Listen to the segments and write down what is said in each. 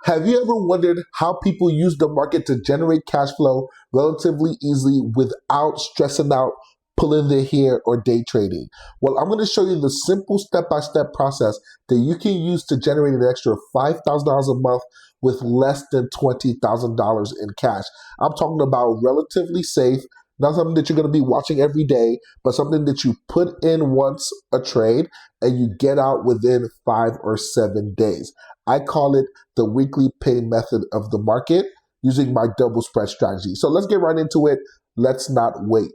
Have you ever wondered how people use the market to generate cash flow relatively easily without stressing out, pulling their hair, or day trading? Well, I'm going to show you the simple step-by-step process that you can use to generate an extra $5,000 a month with less than $20,000 in cash. I'm talking about relatively safe, not something that you're going to be watching every day, but something that you put in once a trade and you get out within 5 or 7 days. I call it the weekly pay method of the market using my double spread strategy. So let's get right into it. Let's not wait.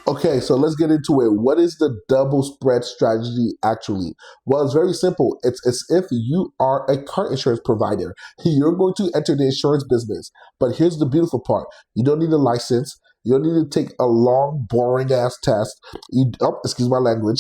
Okay, so let's get into it. What is the double spread strategy actually? Well, it's very simple. It's as if you are a car insurance provider. You're going to enter the insurance business. But here's the beautiful part. You don't need a license. You don't need to take a long, boring ass test. Excuse my language.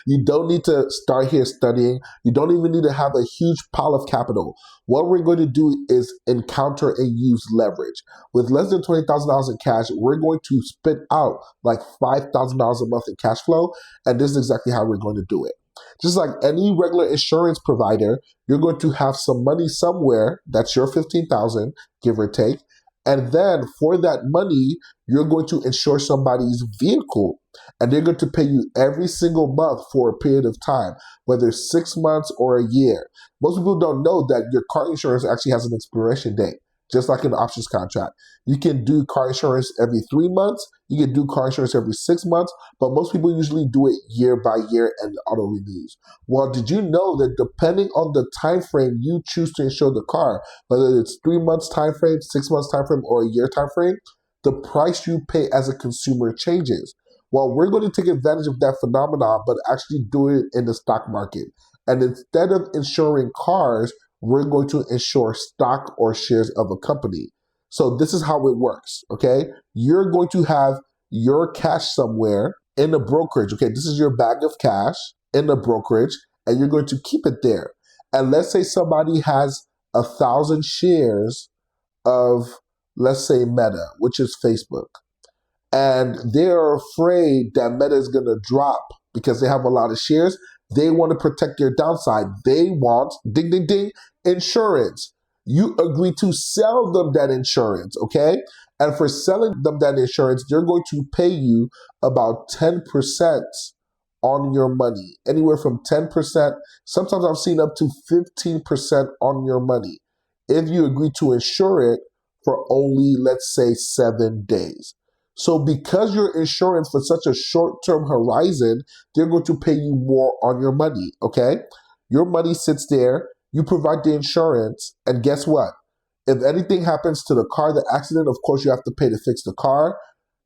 You don't need to start here studying. You don't even need to have a huge pile of capital. What we're going to do is encounter and use leverage. With less than $20,000 in cash, we're going to spit out like $5,000 a month in cash flow. And this is exactly how we're going to do it. Just like any regular insurance provider, you're going to have some money somewhere. That's your $15,000, give or take. And then for that money, you're going to insure somebody's vehicle, and they're going to pay you every single month for a period of time, whether it's 6 months or a year. Most people don't know that your car insurance actually has an expiration date, just like an options contract. You can do car insurance every 3 months. You can do car insurance every 6 months, but most people usually do it year by year and auto renews. Well, did you know that depending on the time frame you choose to insure the car, whether it's 3 months time frame, 6 months time frame, or a year time frame, the price you pay as a consumer changes? Well, we're going to take advantage of that phenomenon, but actually do it in the stock market. And instead of insuring cars, we're going to insure stock or shares of a company. So this is how it works, okay? You're going to have your cash somewhere in a brokerage, okay? This is your bag of cash in a brokerage, and you're going to keep it there. And let's say somebody has 1,000 shares of, let's say, Meta, which is Facebook. And they're afraid that Meta is going to drop because they have a lot of shares. They want to protect their downside. They want, ding, ding, ding, insurance. You agree to sell them that insurance, okay? And for selling them that insurance, they're going to pay you about 10% on your money. Anywhere from 10%, sometimes I've seen up to 15% on your money if you agree to insure it for only, let's say, 7 days. So because you're insurance for such a short-term horizon, they're going to pay you more on your money, okay? Your money sits there, you provide the insurance, and guess what? If anything happens to the car, the accident, of course you have to pay to fix the car,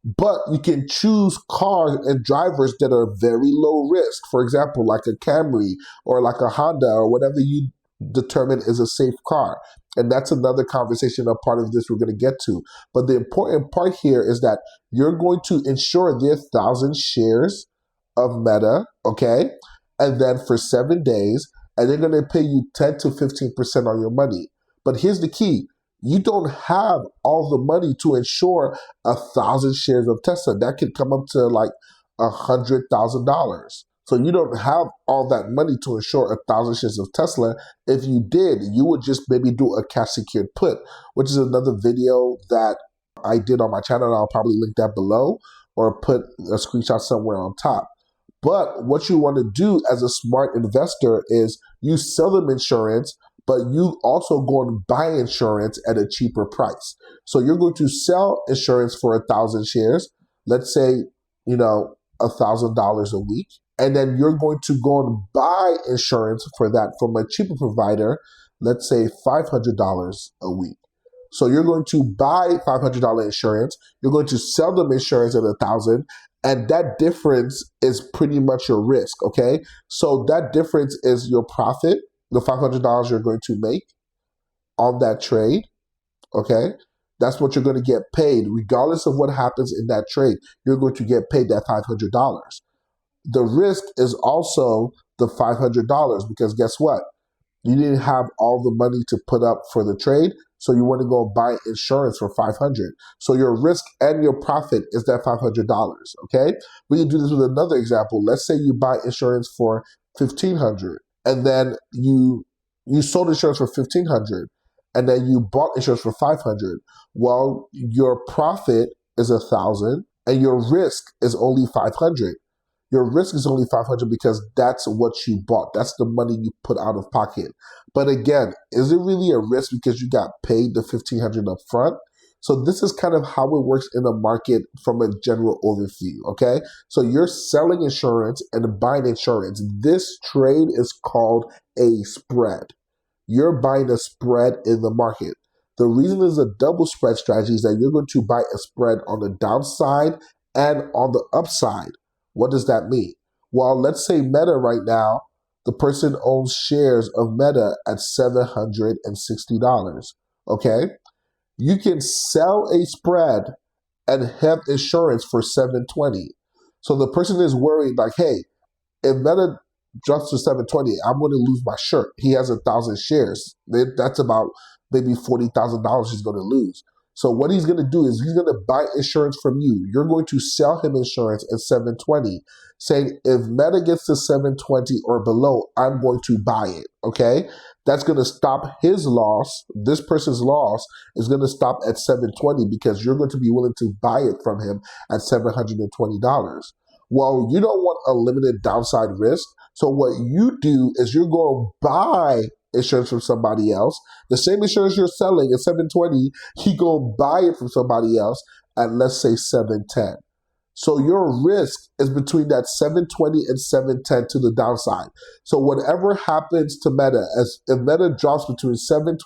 but you can choose cars and drivers that are very low risk. For example, like a Camry or like a Honda or whatever you determine is a safe car. And that's another conversation, a part of this we're going to get to. But the important part here is that you're going to insure their 1,000 shares of Meta, okay? And then for 7 days, and they're going to pay you 10 to 15% on your money. But here's the key. You don't have all the money to insure 1,000 shares of Tesla. That could come up to like $100,000. So you don't have all that money to insure 1,000 shares of Tesla. If you did, you would just maybe do a cash secured put, which is another video that I did on my channel, and I'll probably link that below or put a screenshot somewhere on top. But what you want to do as a smart investor is you sell them insurance, but you also go and buy insurance at a cheaper price. So you're going to sell insurance for 1,000 shares, let's say, $1,000 a week. And then you're going to go and buy insurance for that from a cheaper provider, let's say $500 a week. So you're going to buy $500 insurance. You're going to sell them insurance at 1,000, and that difference is pretty much your risk, okay? So that difference is your profit, the $500 you're going to make on that trade, okay? That's what you're going to get paid. Regardless of what happens in that trade, you're going to get paid that $500. The risk is also the $500 because guess what? You didn't have all the money to put up for the trade. So you want to go buy insurance for $500. So your risk and your profit is that $500. Okay. We can do this with another example. Let's say you buy insurance for $1,500, and then you sold insurance for $1,500, and then you bought insurance for $500. Well, your profit is $1,000 and your risk is only $500. Your risk is only $500 because that's what you bought. That's the money you put out of pocket. But again, is it really a risk because you got paid the $1,500 up front? So this is kind of how it works in the market from a general overview, okay? So you're selling insurance and buying insurance. This trade is called a spread. You're buying a spread in the market. The reason is a double spread strategy is that you're going to buy a spread on the downside and on the upside. What does that mean? Well, let's say Meta right now, the person owns shares of Meta at $760, okay? You can sell a spread and have insurance for $720. So the person is worried like, hey, if Meta drops to $720, I'm going to lose my shirt. He has 1,000 shares. That's about maybe $40,000 he's going to lose. So what he's going to do is he's going to buy insurance from you. You're going to sell him insurance at $720, saying if Meta gets to $720 or below, I'm going to buy it, okay? That's going to stop his loss. This person's loss is going to stop at $720 because you're going to be willing to buy it from him at $720. Well, you don't want a limited downside risk. So what you do is you're going to buy insurance from somebody else. The same insurance you're selling at $720, he go buy it from somebody else at, let's say, $710. So your risk is between that $720 and $710 to the downside. So whatever happens to Meta, as if Meta drops between $720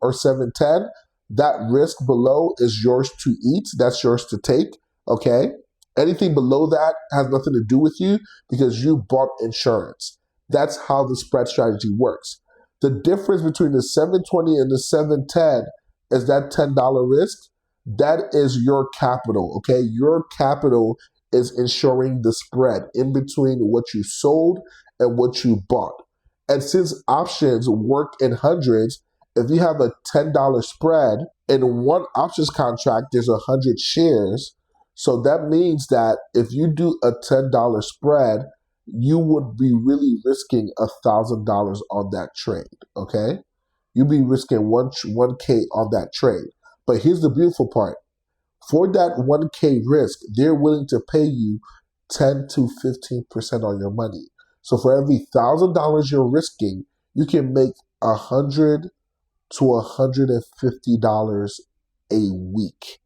or $710, that risk below is yours to eat. That's yours to take. Okay. Anything below that has nothing to do with you because you bought insurance. That's how the spread strategy works. The difference between the $720 and the $710 is that $10 risk. That is your capital, okay? Your capital is ensuring the spread in between what you sold and what you bought. And since options work in hundreds, if you have a $10 spread, in one options contract, there's 100 shares. So that means that if you do a $10 spread, you would be really risking $1,000 on that trade, okay? You'd be risking 1K on that trade. But here's the beautiful part. For that 1K risk, they're willing to pay you 10 to 15% on your money. So for every $1,000 you're risking, you can make $100 to $150 a week,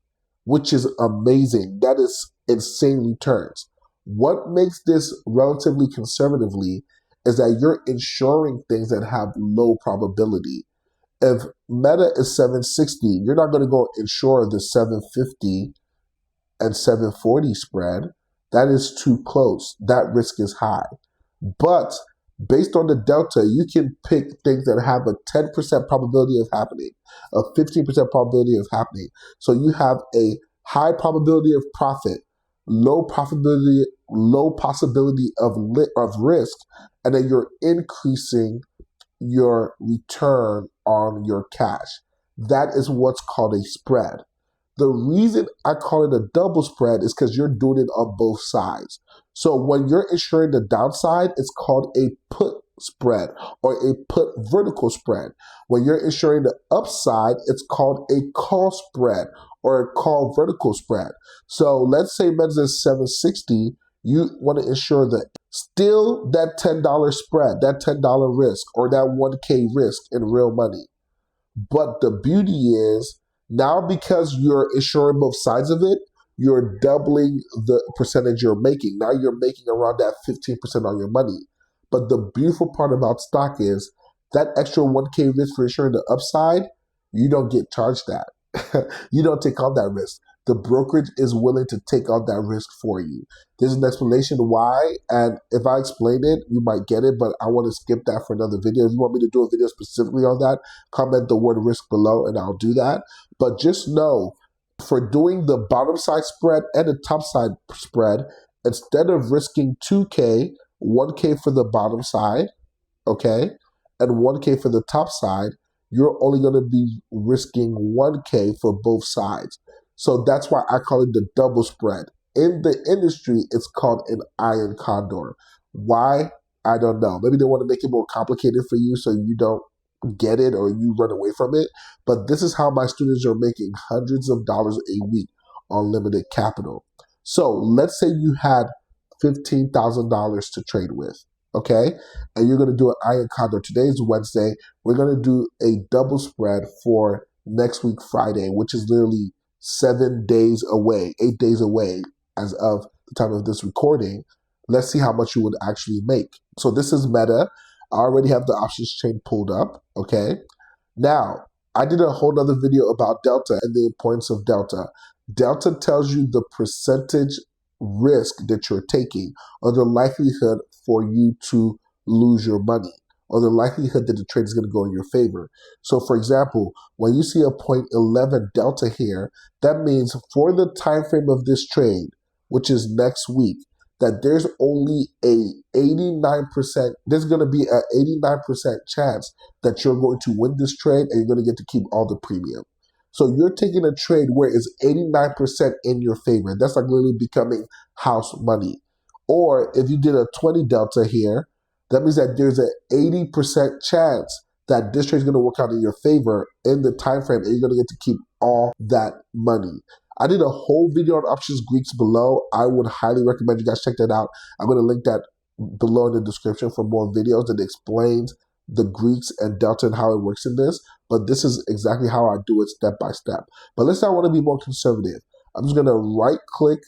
which is amazing. That is insane returns. What makes this relatively conservatively is that you're insuring things that have low probability. If Meta is 760, you're not going to go insure the 750 and 740 spread. That is too close. That risk is high. But based on the delta, you can pick things that have a 10% probability of happening, a 15% probability of happening. So you have a high probability of profit, low possibility of risk, and then you're increasing your return on your cash. That is what's called a spread. The reason I call it a double spread is because you're doing it on both sides. So when you're insuring the downside, it's called a put spread or a put vertical spread. When you're insuring the upside, it's called a call spread or a call vertical spread. So let's say Meta's is 760, you want to insure the still that $10 spread, that $10 risk or that 1K risk in real money. But the beauty is now because you're insuring both sides of it, you're doubling the percentage you're making. Now you're making around that 15% on your money. But the beautiful part about stock is that extra 1K risk for insuring the upside, you don't get charged that. You don't take on that risk. The brokerage is willing to take on that risk for you. There's an explanation why, and if I explain it, you might get it, but I want to skip that for another video. If you want me to do a video specifically on that, comment the word risk below and I'll do that. But just know, for doing the bottom side spread and the top side spread, instead of risking 2K, 1K for the bottom side, okay, and 1K for the top side, you're only going to be risking 1K for both sides. So that's why I call it the double spread. In the industry, it's called an iron condor. Why? I don't know. Maybe they want to make it more complicated for you so you don't get it or you run away from it. But this is how my students are making hundreds of dollars a week on limited capital. So let's say you had $15,000 to trade with, okay? And you're going to do an iron condor. Today is Wednesday. We're going to do a double spread for next week, Friday, which is literally 7 days away, 8 days away as of the time of this recording. Let's see how much you would actually make. So this is Meta. I already have the options chain pulled up, okay? Now, I did a whole other video about Delta and the importance of Delta. Delta tells you the percentage risk that you're taking or the likelihood for you to lose your money or the likelihood that the trade is going to go in your favor. So for example, when you see a 0.11 Delta here, that means for the time frame of this trade, which is next week, that there's only there's going to be an 89% chance that you're going to win this trade and you're going to get to keep all the premium. So you're taking a trade where it's 89% in your favor. That's like literally becoming house money. Or if you did a 20 Delta here, that means that there's an 80% chance that this trade is going to work out in your favor in the time frame and you're going to get to keep all that money. I did a whole video on options Greeks below. I would highly recommend you guys check that out. I'm going to link that below in the description for more videos that explains the Greeks and Delta and how it works in this. But this is exactly how I do it step by step. But let's say I want to be more conservative. I'm just going to right click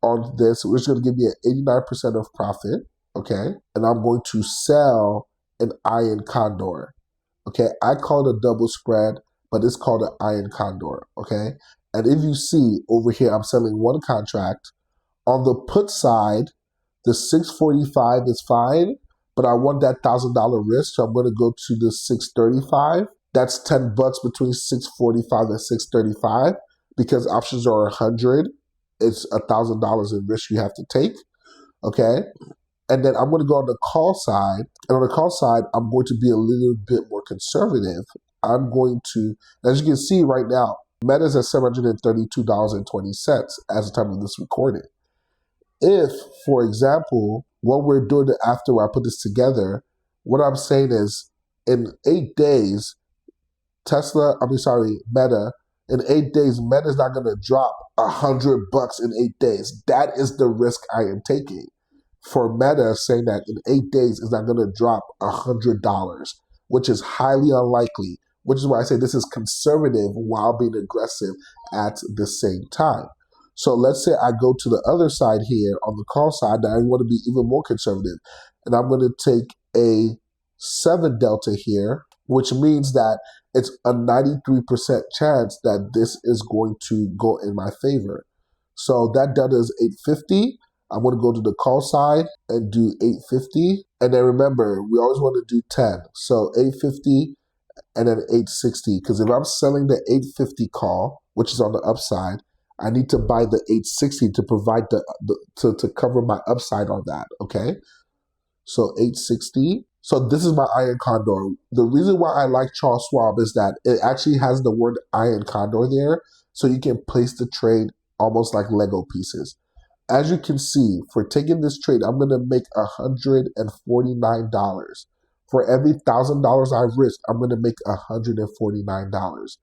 on this, which is going to give me an 89% of profit. Okay. And I'm going to sell an iron condor. Okay. I call it a double spread, but it's called an iron condor. Okay. And if you see over here, I'm selling one contract. On the put side, the 645 is fine, but I want that $1,000 risk, so I'm going to go to the 635. That's $10 between 645 and 635 because options are 100. It's $1,000 in risk you have to take. Okay. And then I'm going to go on the call side. And on the call side, I'm going to be a little bit more conservative. I'm going to, as you can see right now, Meta's at $732.20 as the time of this recording. If, for example, what we're doing after I put this together, what I'm saying is in 8 days, Meta, in 8 days, Meta is not going to drop $100 in 8 days. That is the risk I am taking. For Meta saying that in 8 days is not going to drop $100, which is highly unlikely, which is why I say this is conservative while being aggressive at the same time. So let's say I go to the other side here on the call side, that I want to be even more conservative. And I'm going to take a 7 Delta here, which means that it's a 93% chance that this is going to go in my favor. So that Delta is 850. I'm going to go to the call side and do 850. And then remember, we always want to do 10. So 850 and then 860. Because if I'm selling the 850 call, which is on the upside, I need to buy the 860 to provide to cover my upside on that, okay? So 860. So this is my iron condor. The reason why I like Charles Schwab is that it actually has the word iron condor there, so you can place the trade almost like Lego pieces. As you can see, for taking this trade, I'm going to make $149. For every $1,000 I risk, I'm going to make $149.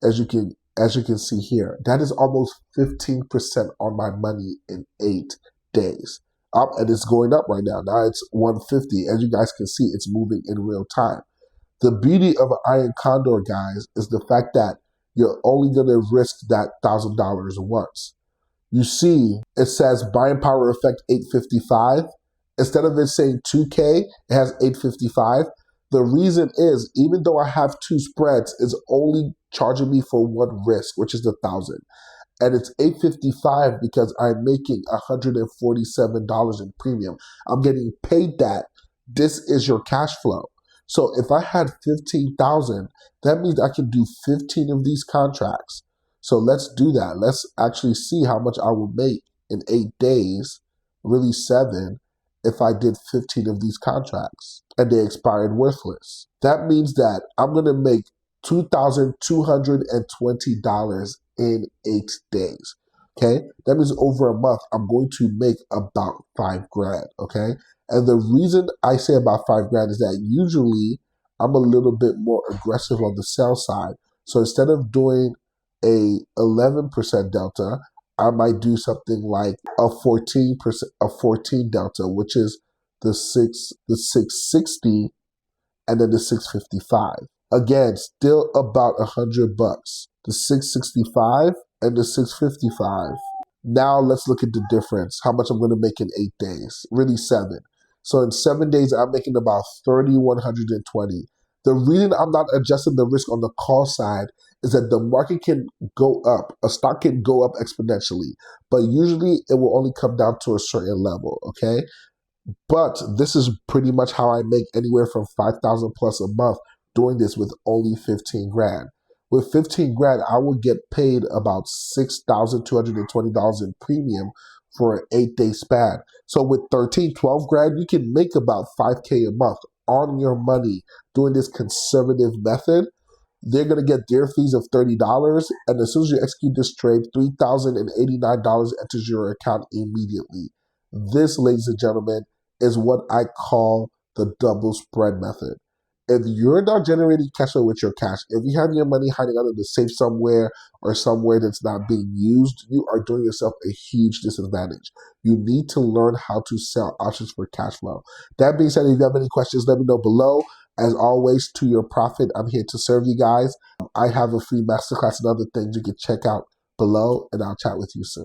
As you can see here, that is almost 15% on my money in 8 days. And it's going up right now. Now it's 150. As you guys can see, it's moving in real time. The beauty of an iron condor, guys, is the fact that you're only going to risk that $1,000 once. You see, it says buying power effect 855. Instead of it saying 2K, it has 855. The reason is, even though I have 2 spreads, it's only charging me for 1 risk, which is the 1,000. And it's 855 because I'm making $147 in premium. I'm getting paid that. This is your cash flow. So if I had 15,000, that means I can do 15 of these contracts. So let's do that. Let's actually see how much I will make in 8 days, really 7. if I did 15 of these contracts and they expired worthless. That means that I'm going to make $2,220 in 8 days. Okay, that means over a month, I'm going to make about $5,000. Okay, and the reason I say about $5,000 is that usually I'm a little bit more aggressive on the sell side. So instead of doing a 11% delta, I might do something like a 14%, a 14 delta, which is the 660 and then the 655. Again, still about $100. The 665 and the 655. Now let's look at the difference. How much I'm going to make in 8 days? Really 7. So in 7 days, I'm making about $3,120. The reason I'm not adjusting the risk on the call side is that the market can go up. A stock can go up exponentially, but usually it will only come down to a certain level, okay? But this is pretty much how I make anywhere from 5,000 plus a month doing this with only 15 grand. With 15 grand, I would get paid about $6,220 in premium for an 8-day span. So with 13, 12 grand, you can make about 5K a month on your money doing this conservative method. They're going to get their fees of $30. And as soon as you execute this trade, $3,089 enters your account immediately. This, ladies and gentlemen, is what I call the double spread method. If you're not generating cash flow with your cash, if you have your money hiding under the safe somewhere or somewhere that's not being used, you are doing yourself a huge disadvantage. You need to learn how to sell options for cash flow. That being said, if you have any questions, let me know below. As always, to your profit, I'm here to serve you guys. I have a free masterclass and other things you can check out below, and I'll chat with you soon.